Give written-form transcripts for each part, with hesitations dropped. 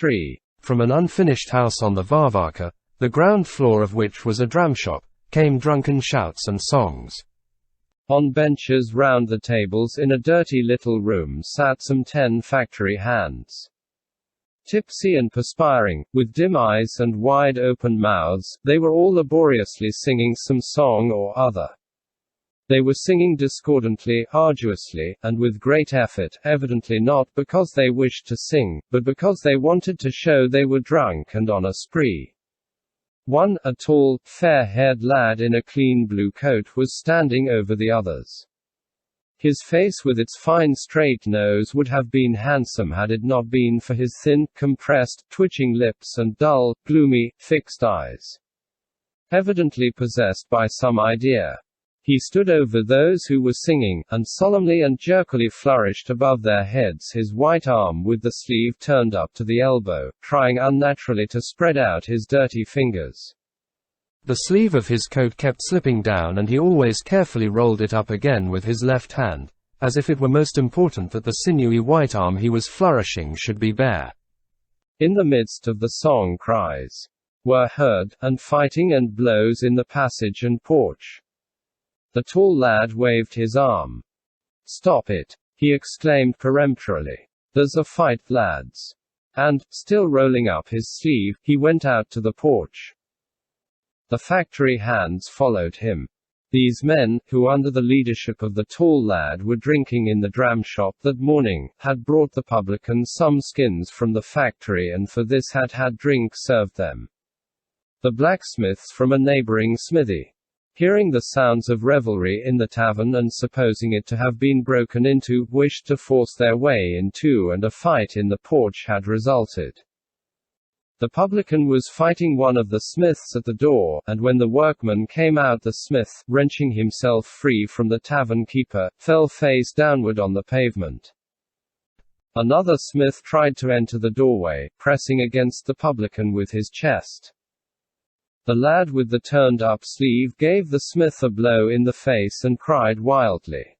3. From an unfinished house on the Varvaka, the ground floor of which was a dramshop, came drunken shouts and songs. On benches round the tables in a dirty little room sat some 10 factory hands. Tipsy and perspiring, with dim eyes and wide-open mouths, they were all laboriously singing some song or other. They were singing discordantly, arduously, and with great effort, evidently not because they wished to sing, but because they wanted to show they were drunk and on a spree. One, a tall, fair-haired lad in a clean blue coat, was standing over the others. His face with its fine straight nose would have been handsome had it not been for his thin, compressed, twitching lips and dull, gloomy, fixed eyes. Evidently possessed by some idea. He stood over those who were singing, and solemnly and jerkily flourished above their heads his white arm with the sleeve turned up to the elbow, trying unnaturally to spread out his dirty fingers. The sleeve of his coat kept slipping down and he always carefully rolled it up again with his left hand, as if it were most important that the sinewy white arm he was flourishing should be bare. In the midst of the song cries were heard, and fighting and blows in the passage and porch. The tall lad waved his arm. "Stop it!" he exclaimed peremptorily. "There's a fight, lads." And, still rolling up his sleeve, he went out to the porch. The factory hands followed him. These men, who under the leadership of the tall lad were drinking in the dram shop that morning, had brought the publican some skins from the factory and for this had had drink served them. The blacksmiths from a neighboring smithy, hearing the sounds of revelry in the tavern and supposing it to have been broken into, wished to force their way into, and a fight in the porch had resulted. The publican was fighting one of the smiths at the door, and when the workman came out, the smith, wrenching himself free from the tavern keeper, fell face downward on the pavement. Another smith tried to enter the doorway, pressing against the publican with his chest. The lad with the turned-up sleeve gave the smith a blow in the face and cried wildly,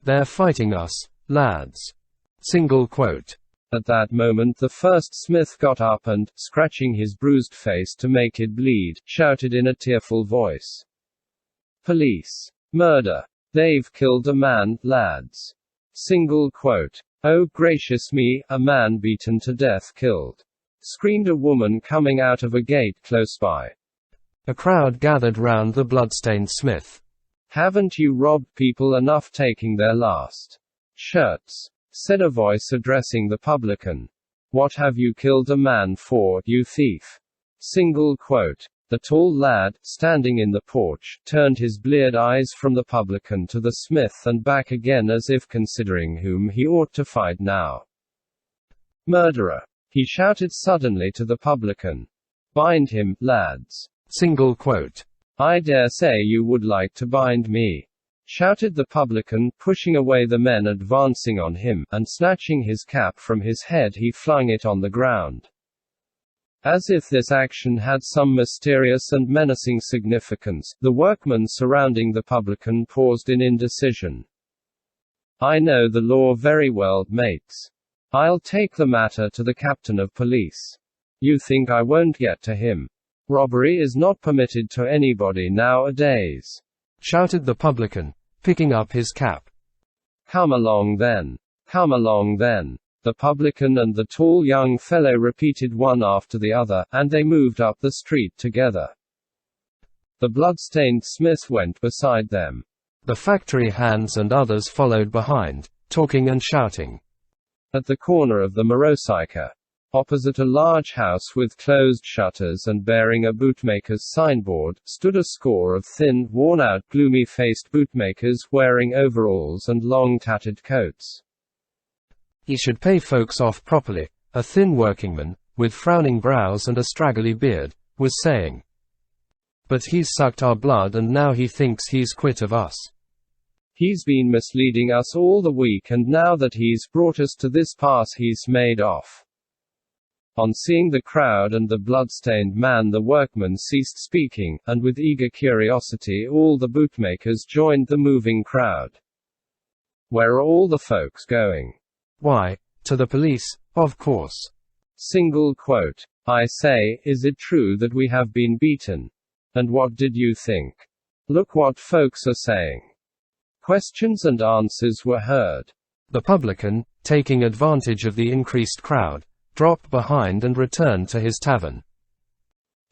"They're fighting us, lads." Single quote. At that moment the first smith got up and, scratching his bruised face to make it bleed, shouted in a tearful voice, "Police! Murder! They've killed a man, lads." Single quote. "Oh gracious me, a man beaten to death killed," screamed a woman coming out of a gate close by. A crowd gathered round the blood-stained smith. "Haven't you robbed people enough taking their last shirts?" said a voice addressing the publican. "What have you killed a man for, you thief?" Single quote. The tall lad, standing in the porch, turned his bleared eyes from the publican to the smith and back again as if considering whom he ought to fight now. "Murderer!" he shouted suddenly to the publican. "Bind him, lads." Single quote. "I dare say you would like to bind me," shouted the publican, pushing away the men advancing on him, and snatching his cap from his head he flung it on the ground. As if this action had some mysterious and menacing significance, the workmen surrounding the publican paused in indecision. "I know the law very well, mates. I'll take the matter to the captain of police. You think I won't get to him? Robbery is not permitted to anybody nowadays," shouted the publican, picking up his cap. "Come along then. Come along then." The publican and the tall young fellow repeated one after the other, and they moved up the street together. The blood-stained smith went beside them. The factory hands and others followed behind, talking and shouting. At the corner of the Morosika, opposite a large house with closed shutters and bearing a bootmaker's signboard, stood a score of thin, worn-out, gloomy-faced bootmakers, wearing overalls and long tattered coats. "He should pay folks off properly," a thin workingman, with frowning brows and a straggly beard, was saying. "But he's sucked our blood and now he thinks he's quit of us. He's been misleading us all the week and now that he's brought us to this pass he's made off." On seeing the crowd and the blood-stained man, the workmen ceased speaking, and with eager curiosity all the bootmakers joined the moving crowd. "Where are all the folks going?" "Why, to the police, of course. Single quote. I say, is it true that we have been beaten? And what did you think? Look what folks are saying. Questions and answers were heard. The publican, taking advantage of the increased crowd, dropped behind and returned to his tavern.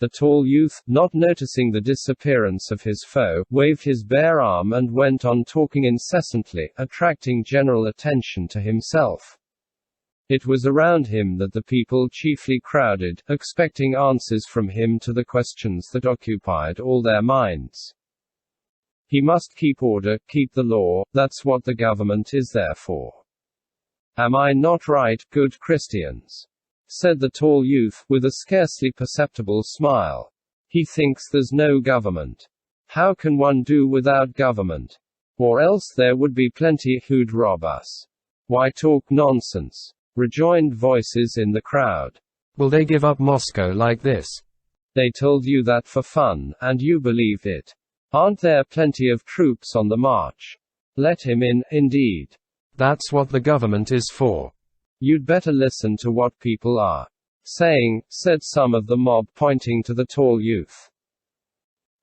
The tall youth, not noticing the disappearance of his foe, waved his bare arm and went on talking incessantly, attracting general attention to himself. It was around him that the people chiefly crowded, expecting answers from him to the questions that occupied all their minds. He must keep order, keep the law, that's what the government is there for. Am I not right, good Christians? Said the tall youth, with a scarcely perceptible smile. He thinks there's no government. How can one do without government? Or else there would be plenty who'd rob us. Why talk nonsense? Rejoined voices in the crowd. Will they give up Moscow like this? They told you that for fun, and you believed it. Aren't there plenty of troops on the march? Let him in, indeed. That's what the government is for. You'd better listen to what people are saying, said some of the mob, pointing to the tall youth.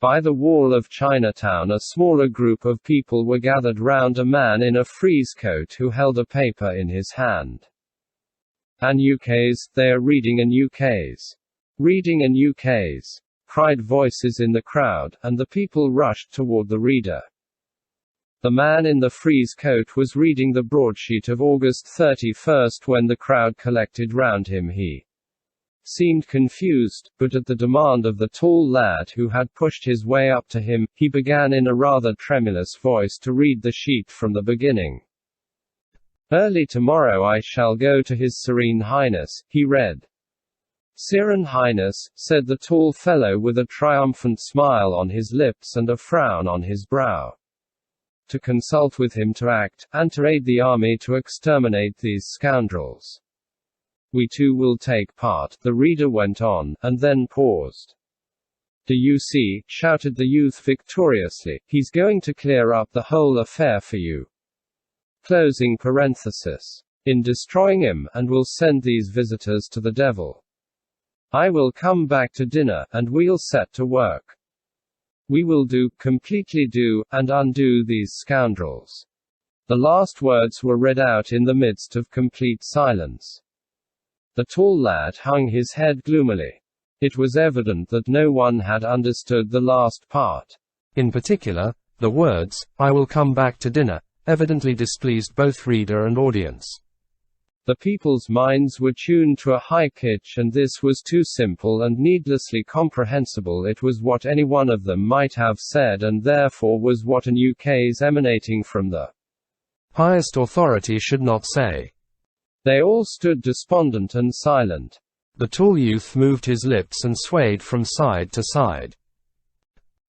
By the wall of Chinatown, a smaller group of people were gathered round a man in a frieze coat who held a paper in his hand. An UK's, they are reading an UK's. Reading an UK's, cried voices in the crowd, and the people rushed toward the reader. The man in the frieze coat was reading the broadsheet of August 31st when the crowd collected round him. He seemed confused, but at the demand of the tall lad who had pushed his way up to him, he began in a rather tremulous voice to read the sheet from the beginning. Early tomorrow I shall go to His Serene Highness, he read. Serene Highness, said the tall fellow with a triumphant smile on his lips and a frown on his brow. To consult with him to act, and to aid the army to exterminate these scoundrels. We too will take part, the reader went on, and then paused. Do you see, shouted the youth victoriously, he's going to clear up the whole affair for you. Closing parenthesis. In destroying him, and will send these visitors to the devil. I will come back to dinner, and we'll set to work. We will do, completely do, and undo these scoundrels. The last words were read out in the midst of complete silence. The tall lad hung his head gloomily. It was evident that no one had understood the last part. In particular, the words, I will come back to dinner, evidently displeased both reader and audience. The people's minds were tuned to a high pitch, and this was too simple and needlessly comprehensible. It was what any one of them might have said, and therefore was what an UK's emanating from the highest authority should not say. They all stood despondent and silent. The tall youth moved his lips and swayed from side to side.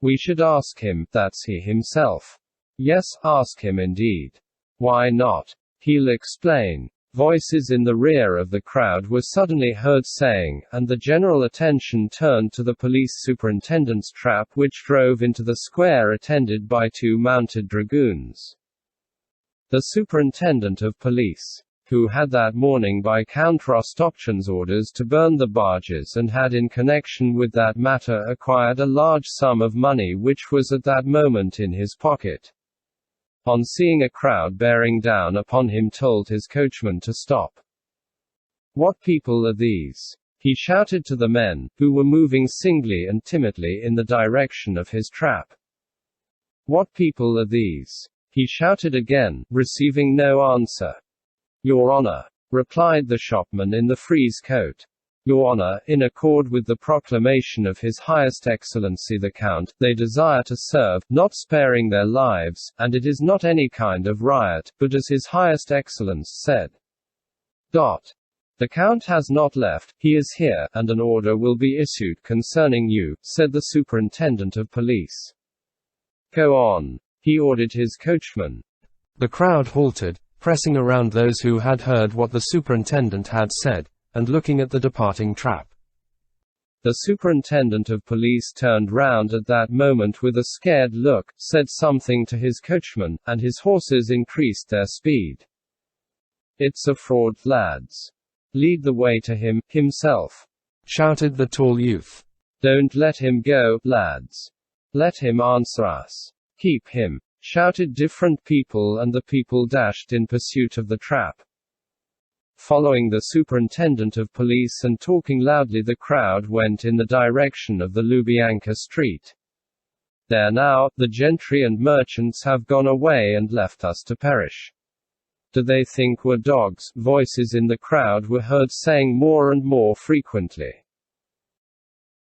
We should ask him, that's he himself. Yes, ask him indeed. Why not? He'll explain. Voices in the rear of the crowd were suddenly heard saying, and the general attention turned to the police superintendent's trap, which drove into the square attended by 2 mounted dragoons. The superintendent of police, who had that morning by Count Rostopchin's orders to burn the barges and had in connection with that matter acquired a large sum of money which was at that moment in his pocket, on seeing a crowd bearing down upon him told his coachman to stop. What people are these? He shouted to the men, who were moving singly and timidly in the direction of his trap. What people are these? He shouted again, receiving no answer. Your Honor, replied the shopman in the frieze coat. Your Honor, in accord with the proclamation of His Highest Excellency the Count, they desire to serve, not sparing their lives, and it is not any kind of riot, but as His Highest Excellence said. The Count has not left, he is here, and an order will be issued concerning you, said the superintendent of police. Go on, he ordered his coachman. The crowd halted, pressing around those who had heard what the superintendent had said, and looking at the departing trap. The superintendent of police turned round at that moment with a scared look, said something to his coachman, and his horses increased their speed. It's a fraud, lads. Lead the way to him, himself, shouted the tall youth. Don't let him go, lads. Let him answer us. Keep him, shouted different people, and the people dashed in pursuit of the trap. Following the superintendent of police and talking loudly, the crowd went in the direction of the Lubyanka Street. There now, the gentry and merchants have gone away and left us to perish. Do they think we're dogs? Voices in the crowd were heard saying more and more frequently.